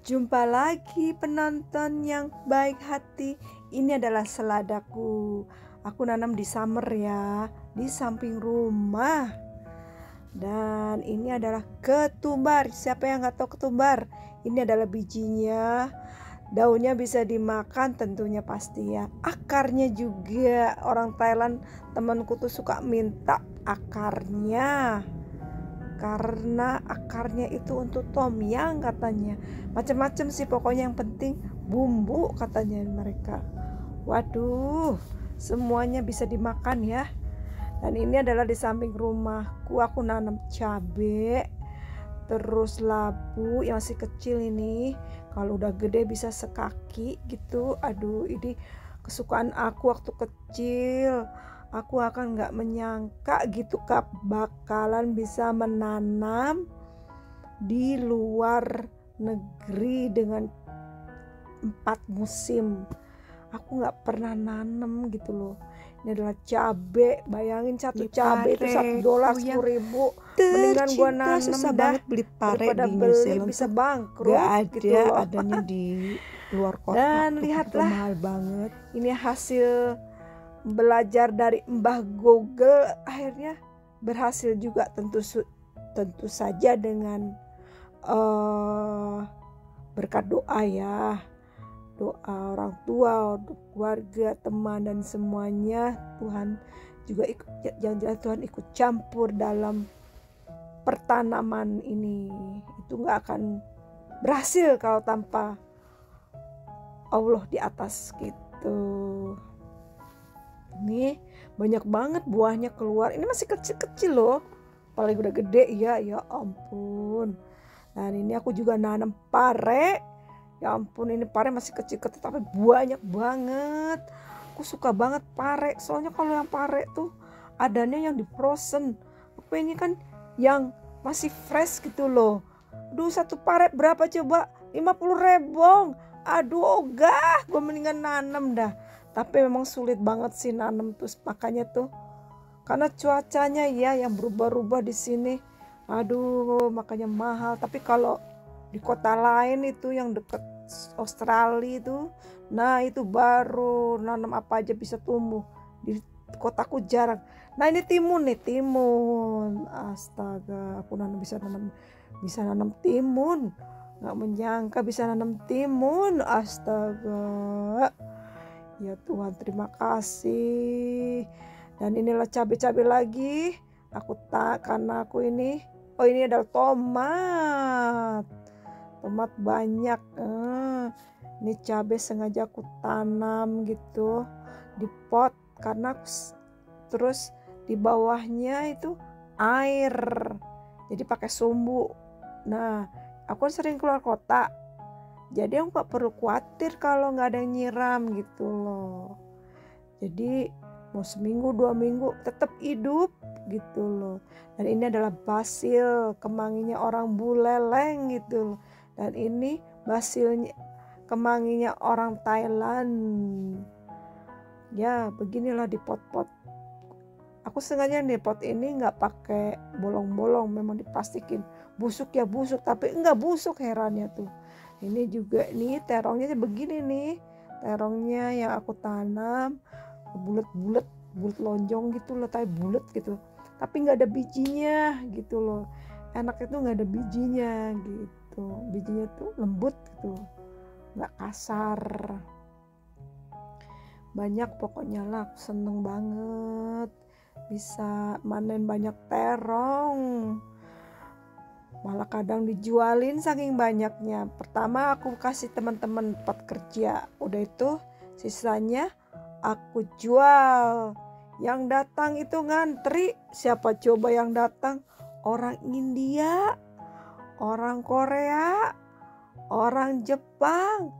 Jumpa lagi penonton yang baik hati. Ini adalah seladaku. Aku nanam di summer ya, di samping rumah. Dan ini adalah ketumbar. Siapa yang nggak tahu ketumbar? Ini adalah bijinya. Daunnya bisa dimakan tentunya pasti ya. Akarnya juga, orang Thailand temanku tuh suka minta akarnya. Karena akarnya itu untuk tom yum katanya. Macam-macam sih pokoknya, yang penting bumbu katanya mereka. Waduh, semuanya bisa dimakan ya. Dan ini adalah di samping rumahku, aku nanam cabe, terus labu yang masih kecil ini. Kalau udah gede bisa sekaki gitu. Aduh, ini kesukaan aku waktu kecil. Aku akan gak menyangka gitu Kak, bakalan bisa menanam di luar negeri dengan 4 musim. Aku gak pernah nanam gitu loh. Ini adalah cabe. Bayangin satu cabe itu $1, 10.000. Mendingan gua nanam susah dah banget beli pare daripada di New beli Zealand bisa tuh. bangkrut Gak ada, gitu loh. adanya di luar kota. Dan lihatlah, mahal banget. Ini hasil belajar dari Mbah Google, akhirnya berhasil juga, tentu saja dengan berkat doa ya, doa orang tua, keluarga, teman dan semuanya. Tuhan juga Tuhan ikut campur dalam pertanaman ini. Itu nggak akan berhasil kalau tanpa Allah di atas gitu. Ini banyak banget buahnya keluar. Ini masih kecil-kecil loh. Apalagi udah gede ya ampun. Dan ini aku juga nanam pare. Ya ampun, ini pare masih kecil-kecil tapi banyak banget. Aku suka banget pare. Soalnya kalau yang pare tuh adanya yang di frozen. Aku ini kan yang masih fresh gitu loh. Duh, satu pare berapa coba? 50.000. Aduh, ogah. Gue mendingan nanam dah. Tapi memang sulit banget sih nanam terus, makanya tuh karena cuacanya ya yang berubah-ubah di sini. Aduh, makanya mahal. Tapi kalau di kota lain itu yang deket Australia itu, nah itu baru nanam apa aja bisa tumbuh. Di kotaku jarang. Nah ini timun nih, timun. Astaga, aku bisa nanam timun. Nggak menyangka bisa nanam timun. Astaga. Ya Tuhan, terima kasih. Dan inilah cabai-cabai lagi. Karena aku ini, ini adalah tomat. Tomat banyak. Ini cabai sengaja aku tanam gitu di pot karena terus di bawahnya itu air. Jadi pakai sumbu. Nah, aku sering keluar kota. Jadi aku gak perlu khawatir kalau gak ada yang nyiram gitu loh. Jadi mau seminggu 2 minggu tetap hidup gitu loh. Dan ini adalah basil, kemanginya orang Buleleng gitu loh. Dan ini basilnya, kemanginya orang Thailand. Ya beginilah di pot-pot. Aku sengaja nih pot ini gak pakai bolong-bolong, memang diplastikin. Busuk ya busuk, tapi enggak busuk, herannya tuh. Ini juga nih terongnya begini nih. Terongnya yang aku tanam bulat lonjong gitu loh, tapi bulat gitu. Tapi nggak ada bijinya gitu loh. Enaknya tuh nggak ada bijinya gitu. Bijinya tuh lembut gitu, nggak kasar. Banyak pokoknya lah, aku seneng banget bisa manen banyak terong. Malah kadang dijualin saking banyaknya. Pertama aku kasih teman-teman tempat kerja. Udah itu sisanya aku jual. Yang datang itu ngantri. Siapa coba yang datang? Orang India, orang Korea, orang Jepang.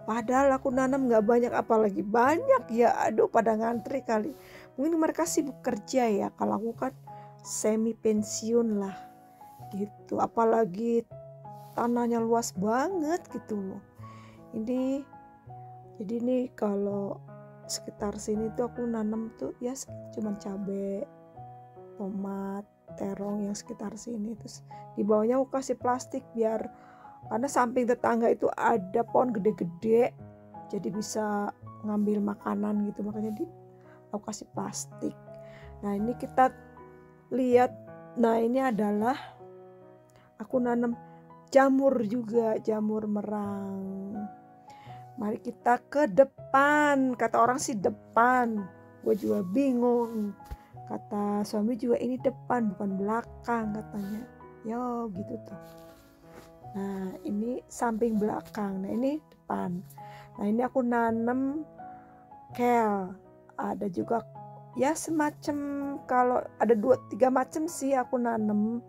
Padahal aku nanam gak banyak, apalagi banyak ya. Aduh, pada ngantri kali. Mungkin mereka sibuk kerja ya. Kalau aku kan semi pensiun lah gitu, apalagi tanahnya luas banget gitu loh. Jadi nih kalau sekitar sini tuh aku nanam tuh ya cuman cabai, tomat, terong yang sekitar sini. Terus di bawahnya aku kasih plastik biar karena samping tetangga itu ada pohon gede-gede, jadi bisa ngambil makanan gitu, makanya aku kasih plastik. Nah ini kita lihat, nah ini adalah aku nanam jamur juga, jamur merang. Mari kita ke depan, kata orang sih depan, gue juga bingung. Kata suami juga ini depan bukan belakang katanya. Yo gitu tuh. Nah ini samping belakang, nah ini depan. Nah ini aku nanam kale, ada juga ya semacam, kalau ada 2-3 macam sih aku nanam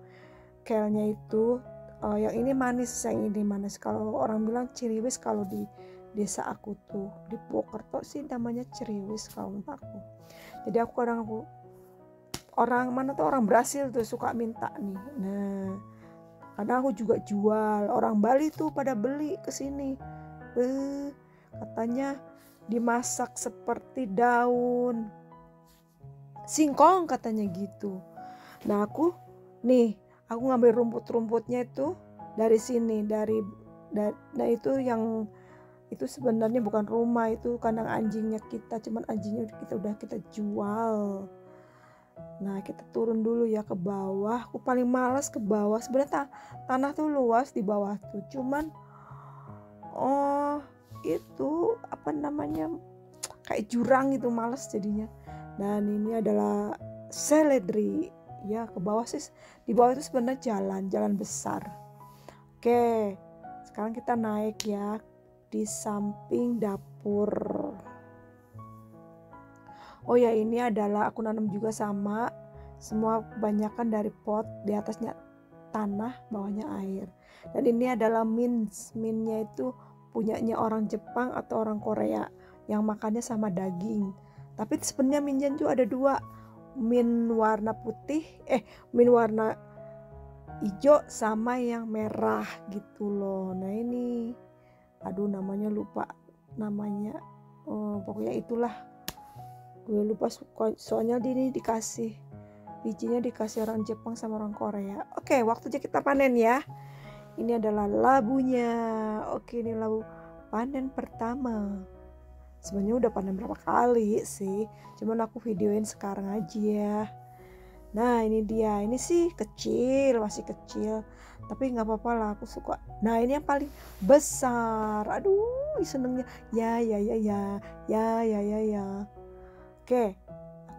kale-nya itu. Yang ini manis, yang ini manis. Kalau orang bilang ciriwis, kalau di desa aku tuh di Purwokerto sih namanya ciriwis kalau menurut aku. Jadi aku orang mana tuh, orang Brasil tuh suka minta nih. Nah karena aku juga jual, orang Bali tuh pada beli ke sini. Katanya dimasak seperti daun singkong katanya gitu. Nah aku ngambil rumput-rumputnya itu dari sini, nah itu yang itu sebenarnya bukan rumah, itu kandang anjingnya kita, cuman anjingnya kita jual. Nah kita turun dulu ya ke bawah. Aku paling malas ke bawah, sebenarnya tanah tuh luas di bawah tuh, cuman itu apa namanya, kayak jurang gitu, malas jadinya. Dan ini adalah seledri ya, ke bawah sih, di bawah itu sebenarnya jalan besar. Oke, sekarang kita naik ya di samping dapur. Oh ya, ini adalah aku nanam juga sama, semua kebanyakan dari pot, di atasnya tanah, bawahnya air. Dan ini adalah minnya itu punyanya orang Jepang atau orang Korea yang makannya sama daging. Tapi sebenarnya minnya itu ada 2, min warna putih, min warna hijau sama yang merah gitu loh. Nah ini, aduh namanya lupa namanya, pokoknya itulah, gue lupa soalnya ini dikasih bijinya, dikasih orang Jepang sama orang Korea. Oke, waktunya kita panen ya. Ini adalah labunya. Oke, ini labu panen pertama. Sebenarnya udah panen berapa kali sih, cuman aku videoin sekarang aja ya. Nah ini dia, ini sih kecil, masih kecil, tapi nggak apa-apa lah, aku suka. Nah ini yang paling besar, aduh senengnya ya. Oke,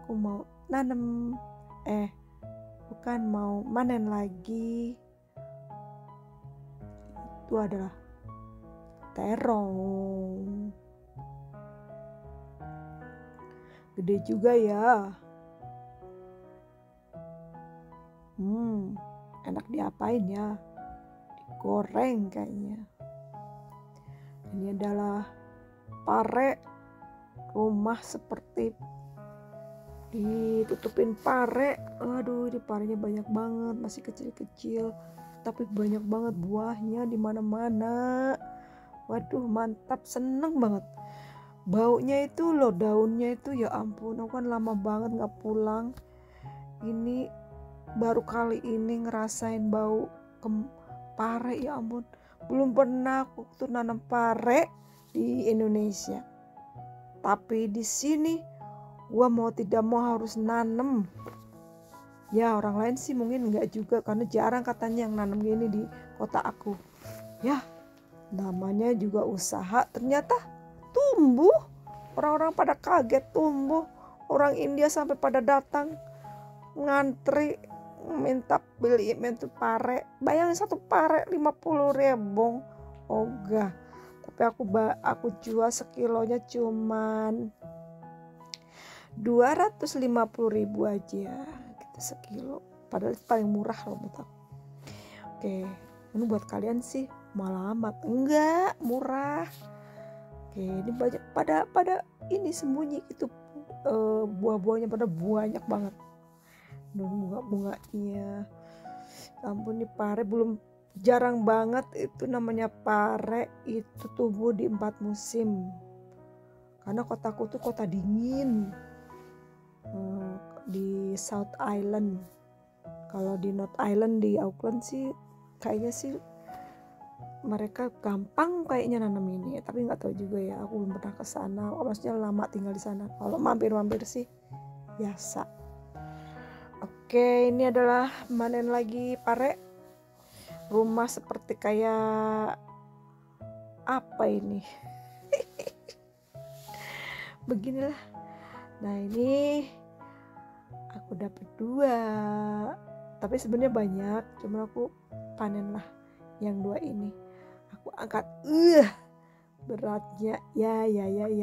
aku mau nanam, bukan, mau manen lagi. Itu adalah terong, gede juga ya. Enak diapain ya? Digoreng kayaknya. Ini adalah pare, rumah seperti ditutupin pare. Aduh, ini parenya banyak banget, masih kecil-kecil, tapi banyak banget buahnya di mana-mana. Waduh, mantap, seneng banget. Baunya itu loh, daunnya itu ya ampun, aku kan lama banget nggak pulang. Ini baru kali ini ngerasain bau pare, ya ampun. Belum pernah aku tuh nanam pare di Indonesia. Tapi di sini gua mau tidak mau harus nanam. Ya orang lain sih mungkin enggak juga, karena jarang katanya yang nanam gini di kota aku. Ya namanya juga usaha, ternyata tumbuh. Orang-orang pada kaget tumbuh. Orang India sampai pada datang ngantri minta beli itu pare. Bayangin satu pare 50.000. Ogah. Tapi aku jual sekilonya cuman 250.000 aja gitu sekilo. Padahal paling murah loh menurut aku. Oke, ini buat kalian sih malah amat. Enggak, murah. Oke, ini banyak pada ini sembunyi itu, buah-buahnya pada banyak banget. Bunga-bunganya. Ampun, nih pare belum, jarang banget itu namanya pare itu tumbuh di 4 musim. Karena kotaku tuh kota dingin. Di South Island. Kalau di North Island di Auckland sih kayaknya sih mereka gampang kayaknya nanam ini, tapi nggak tahu juga ya, aku belum pernah ke sana. Maksudnya lama tinggal di sana. Kalau mampir-mampir sih biasa. Oke, ini adalah panen lagi pare. Rumah seperti kayak apa ini? Beginilah. Nah, ini aku dapat 2. Tapi sebenarnya banyak, cuma aku panen lah yang 2 ini. Aku angkat, beratnya ya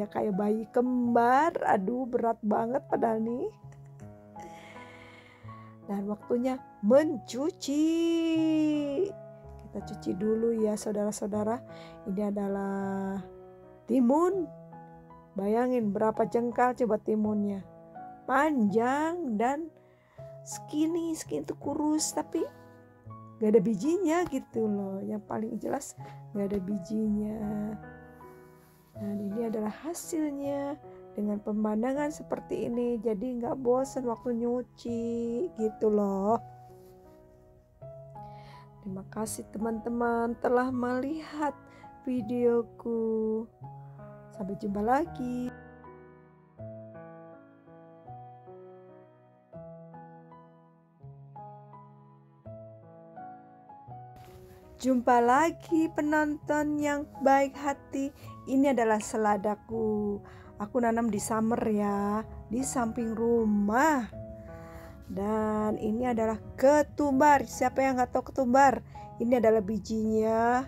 kayak bayi kembar. Aduh, berat banget padahal nih. Dan waktunya mencuci. Kita cuci dulu ya saudara-saudara. Ini adalah timun. Bayangin berapa jengkal coba timunnya. Panjang dan skinny itu kurus, tapi gak ada bijinya gitu loh. Yang paling jelas gak ada bijinya. Dan ini adalah hasilnya dengan pemandangan seperti ini. Jadi gak bosan waktu nyuci gitu loh. Terima kasih teman-teman telah melihat videoku. Sampai jumpa lagi. Jumpa lagi penonton yang baik hati. Ini adalah seladaku. Aku nanam di summer ya, di samping rumah. Dan ini adalah ketumbar. Siapa yang gak tahu ketumbar? Ini adalah bijinya.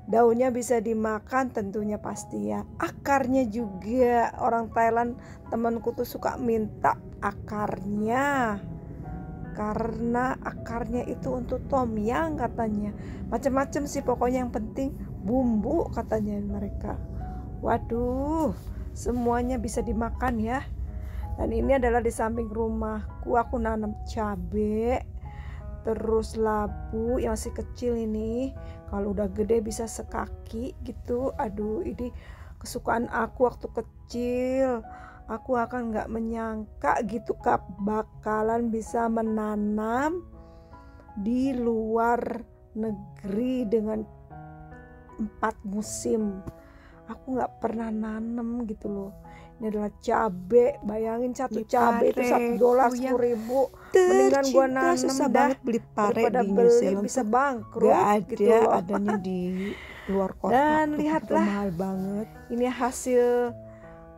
Daunnya bisa dimakan tentunya pasti ya. Akarnya juga, orang Thailand temanku tuh suka minta akarnya. Karena akarnya itu untuk tom yum katanya. Macam-macam sih pokoknya, yang penting bumbu katanya mereka. Waduh, semuanya bisa dimakan ya. Dan ini adalah di samping rumahku, aku nanam cabe, terus labu yang masih kecil ini. Kalau udah gede bisa sekaki gitu. Aduh, ini kesukaan aku waktu kecil. Aku akan gak menyangka gitu Kak, bakalan bisa menanam di luar negeri dengan 4 musim. Aku gak pernah nanam gitu loh. Ini adalah cabe. Bayangin satu cabe itu $1 10.000. Mendingan gua nanam susah dah banget beli pare daripada di New beli Zealand bisa tuh. bangkrut Gak ada, gitu loh. adanya di luar kota. Dan lihatlah, mahal banget. ini hasil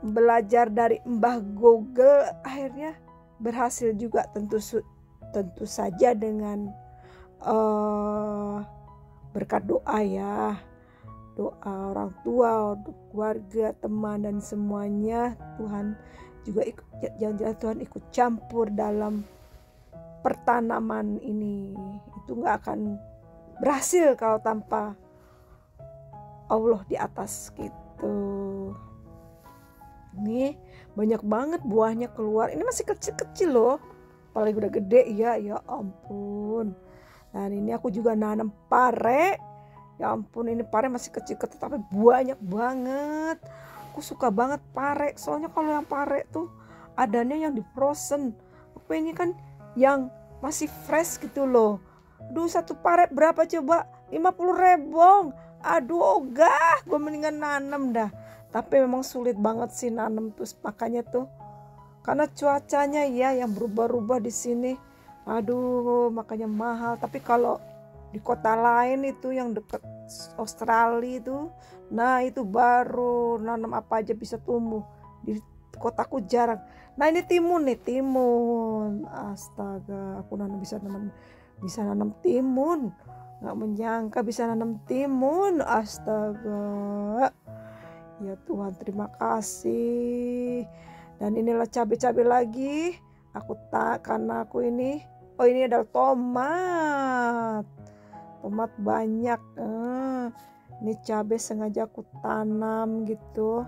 belajar dari Mbah Google. Akhirnya berhasil juga, tentu saja dengan berkat doa ya. Doa orang tua, keluarga, teman dan semuanya. Tuhan juga jangan-jangan Tuhan ikut campur dalam pertanaman ini. Itu gak akan berhasil kalau tanpa Allah di atas gitu. Ini banyak banget buahnya keluar. Ini masih kecil-kecil loh. Apalagi udah gede ya ampun. Dan ini aku juga nanam pare. Ya ampun, ini pare masih kecil-kecil tapi banyak banget. Aku suka banget pare. Soalnya kalau yang pare tuh adanya yang di frozen. Aku ini kan yang masih fresh gitu loh. Aduh, satu pare berapa coba? 50.000. Aduh, ogah. Gue mendingan nanam dah. Tapi memang sulit banget sih nanam tuh, makanya tuh karena cuacanya ya yang berubah-ubah di sini. Aduh, makanya mahal. Tapi kalau di kota lain itu yang dekat Australia itu, nah itu baru nanam apa aja bisa tumbuh. Di kotaku jarang. Nah, ini timun nih, timun. Astaga, aku bisa nanam timun. Nggak menyangka bisa nanam timun. Astaga. Ya Tuhan, terima kasih. Dan inilah cabai-cabai lagi. Karena aku ini, ini adalah tomat. Tomat banyak. Ini cabai sengaja aku tanam gitu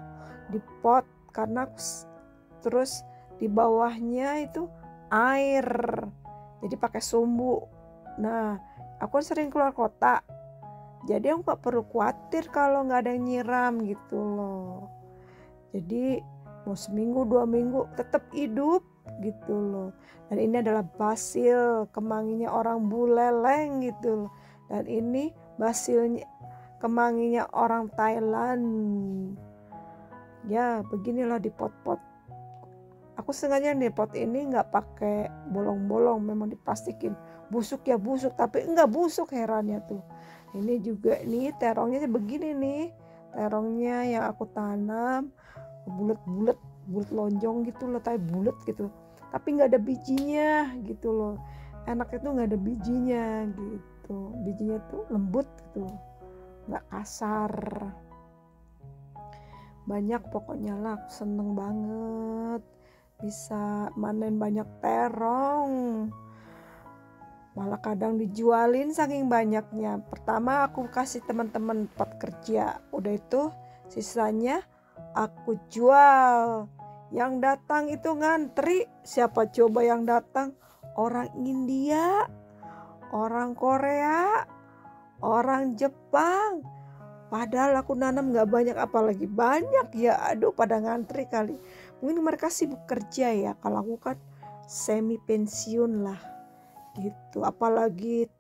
di pot, karena terus di bawahnya itu air. Jadi pakai sumbu. Nah, aku sering keluar kota. Jadi aku gak perlu khawatir kalau gak ada yang nyiram gitu loh. Jadi mau seminggu 2 minggu tetap hidup gitu loh. Dan ini adalah basil, kemanginya orang Buleleng gitu loh. Dan ini basilnya kemanginya orang Thailand. Ya beginilah di pot-pot. Aku sengaja nih pot ini nggak pakai bolong-bolong, memang diplastikin. Busuk ya busuk, tapi enggak busuk, herannya tuh. Ini juga nih terongnya begini nih. Terongnya yang aku tanam bulat-bulat, bulat lonjong gitu loh, tapi bulat gitu. Tapi nggak ada bijinya gitu loh. Enak itu nggak ada bijinya gitu. Bijinya tuh lembut gitu, nggak kasar. Banyak pokoknya lah, aku seneng banget bisa manen banyak terong. Malah kadang dijualin saking banyaknya. Pertama aku kasih teman-teman pot kerja, udah itu sisanya aku jual. Yang datang itu ngantri, siapa coba yang datang? Orang India, orang Korea, orang Jepang. Padahal aku nanam gak banyak, apalagi banyak ya. Aduh, pada ngantri kali. Mungkin mereka sibuk kerja ya. Kalau aku kan semi pensiun lah gitu. Apalagi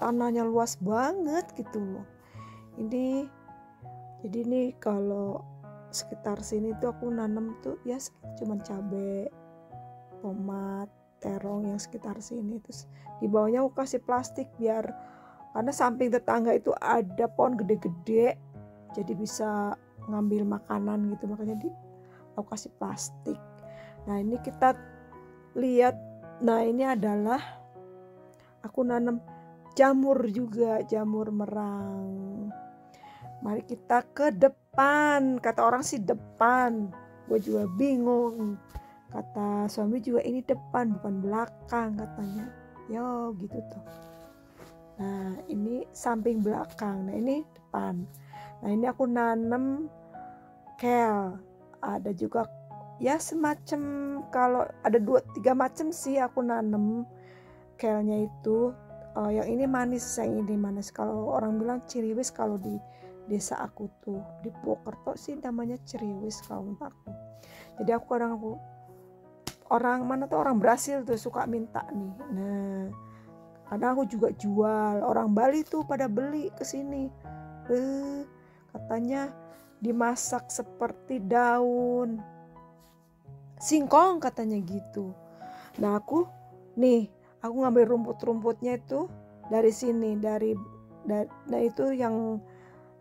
tanahnya luas banget gitu loh. Ini jadi nih kalau sekitar sini tuh aku nanam tuh ya cuman cabai, tomat, terong yang sekitar sini. Terus di bawahnya aku kasih plastik biar, karena samping tetangga itu ada pohon gede-gede, jadi bisa ngambil makanan gitu, makanya aku kasih plastik. Nah ini kita lihat, nah ini adalah aku nanam jamur juga, jamur merang. Mari kita ke depan, kata orang sih depan, gue juga bingung. Kata suami juga ini depan bukan belakang katanya, yo gitu tuh. Nah ini samping belakang, nah ini depan. Nah ini aku nanam kale, ada juga ya semacam, kalau ada 2-3 macam sih aku nanam kale-nya itu. Yang ini manis, yang ini manis. Kalau orang bilang ciriwis, kalau di desa aku tuh di Purwokerto sih namanya ciriwis kalau menurut aku. Jadi aku kadang orang mana tuh, orang Brasil tuh suka minta nih. Nah kadang aku juga jual, orang Bali tuh pada beli ke sini. Katanya dimasak seperti daun singkong katanya gitu. Nah aku ngambil rumput-rumputnya itu dari sini, nah itu yang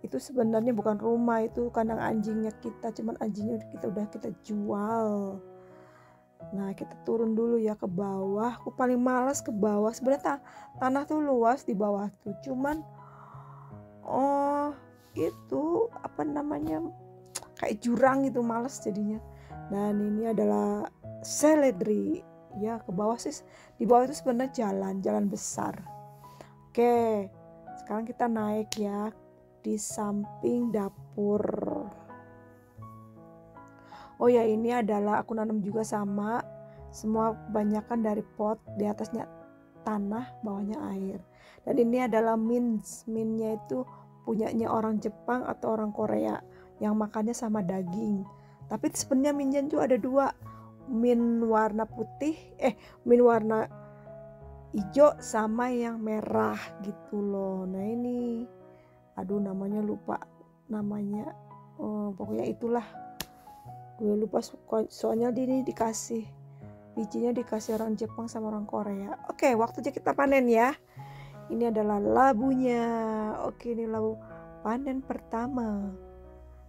itu sebenarnya bukan rumah, itu kandang anjingnya kita, cuman anjingnya kita jual. Nah kita turun dulu ya ke bawah. Aku paling malas ke bawah, sebenarnya tanah tuh luas di bawah tuh, cuman itu apa namanya, kayak jurang gitu, malas jadinya. Dan ini adalah seledri ya, ke bawah sih, di bawah itu sebenarnya jalan besar. Oke, sekarang kita naik ya di samping dapur. Oh ya, ini adalah aku nanam juga sama, semua kebanyakan dari pot, di atasnya tanah, bawahnya air. Dan ini adalah minnya itu punyanya orang Jepang atau orang Korea yang makannya sama daging. Tapi sebenarnya minnya itu ada 2, min warna putih, min warna hijau sama yang merah gitu loh. Nah ini, aduh namanya lupa namanya, pokoknya itulah, gue lupa soalnya ini dikasih bijinya, dikasih orang Jepang sama orang Korea. Oke, waktunya kita panen ya. Ini adalah labunya. Oke, ini labu panen pertama.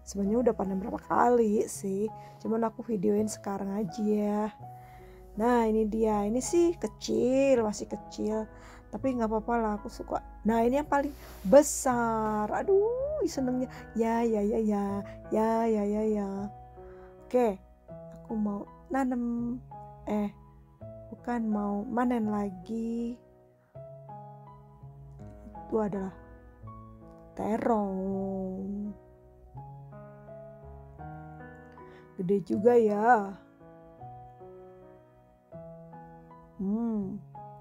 Sebenarnya udah panen berapa kali sih, cuman aku videoin sekarang aja ya. Nah ini dia, ini sih kecil, masih kecil, tapi nggak apa-apa lah, aku suka. Nah ini yang paling besar, aduh senengnya, ya. Oke, aku mau nanam, bukan mau manen lagi. Itu adalah terong, gede juga ya.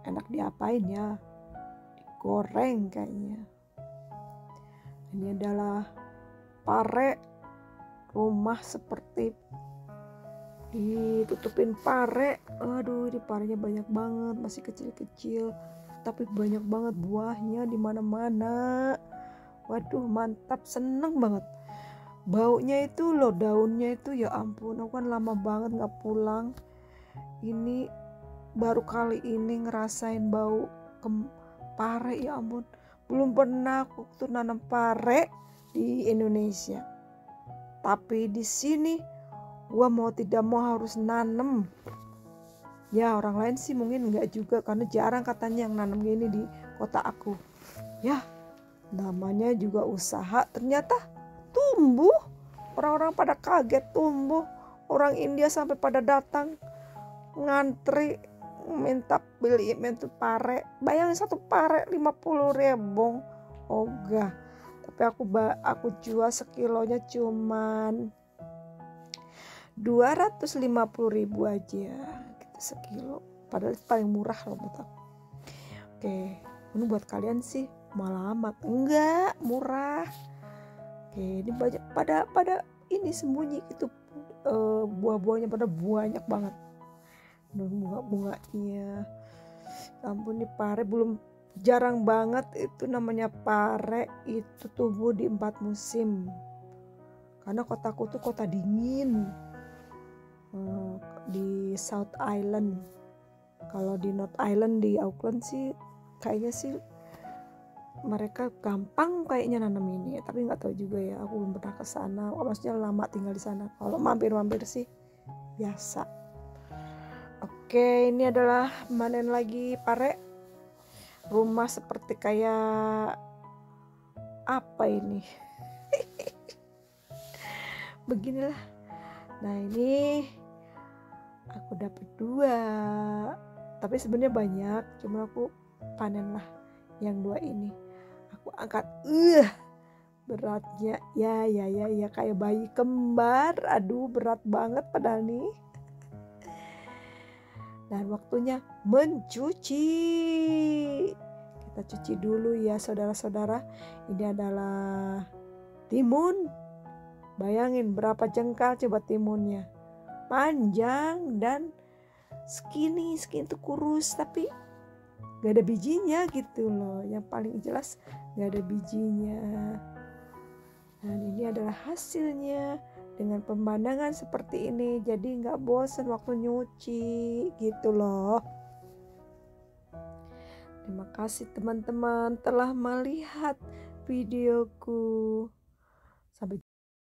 Enak diapain ya? Digoreng kayaknya. Ini adalah pare, rumah seperti ditutupin pare. Aduh, ini parenya banyak banget, masih kecil-kecil, tapi banyak banget buahnya di mana-mana. Waduh mantap, seneng banget. Baunya itu loh, daunnya itu ya ampun, aku kan lama banget gak pulang. Ini baru kali ini ngerasain bau pare, ya ampun. Belum pernah aku tuh nanam pare di Indonesia. Tapi di sini gua mau tidak mau harus nanam. Ya orang lain sih mungkin enggak juga, karena jarang katanya yang nanam gini di kota aku. Ya namanya juga usaha, ternyata tumbuh. Orang-orang pada kaget tumbuh. Orang India sampai pada datang ngantri minta beli itu pare. Bayangin satu pare 50.000. Ogah. Tapi aku jual sekilonya cuman 250.000 aja gitu sekilo. Padahal itu paling murah loh buat aku. Oke, ini buat kalian sih malah amat enggak murah. Oke, ini banyak pada ini sembunyi gitu, buah-buahnya pada banyak banget. Dan bunga-bunganya, ampun, nih pare belum, jarang banget itu namanya pare itu tumbuh di 4 musim. Karena kotaku tuh kota dingin, di South Island. Kalau di North Island di Auckland sih kayaknya sih mereka gampang kayaknya nanam ini, tapi nggak tahu juga ya, aku belum pernah ke sana. Maksudnya lama tinggal di sana. Kalau mampir-mampir sih biasa. Oke, ini adalah panen lagi pare. Rumah seperti kayak apa ini? Beginilah. Nah ini aku dapat 2, tapi sebenarnya banyak, cuma aku panen lah yang 2 ini. Aku angkat, beratnya ya kayak bayi kembar. Aduh berat banget padahal nih. Dan waktunya mencuci. Kita cuci dulu ya saudara-saudara. Ini adalah timun. Bayangin berapa jengkal coba timunnya. Panjang dan skinny itu kurus, tapi gak ada bijinya gitu loh. Yang paling jelas gak ada bijinya. Dan ini adalah hasilnya dengan pemandangan seperti ini. Jadi gak bosan waktu nyuci gitu loh. Terima kasih teman-teman telah melihat videoku. Sampai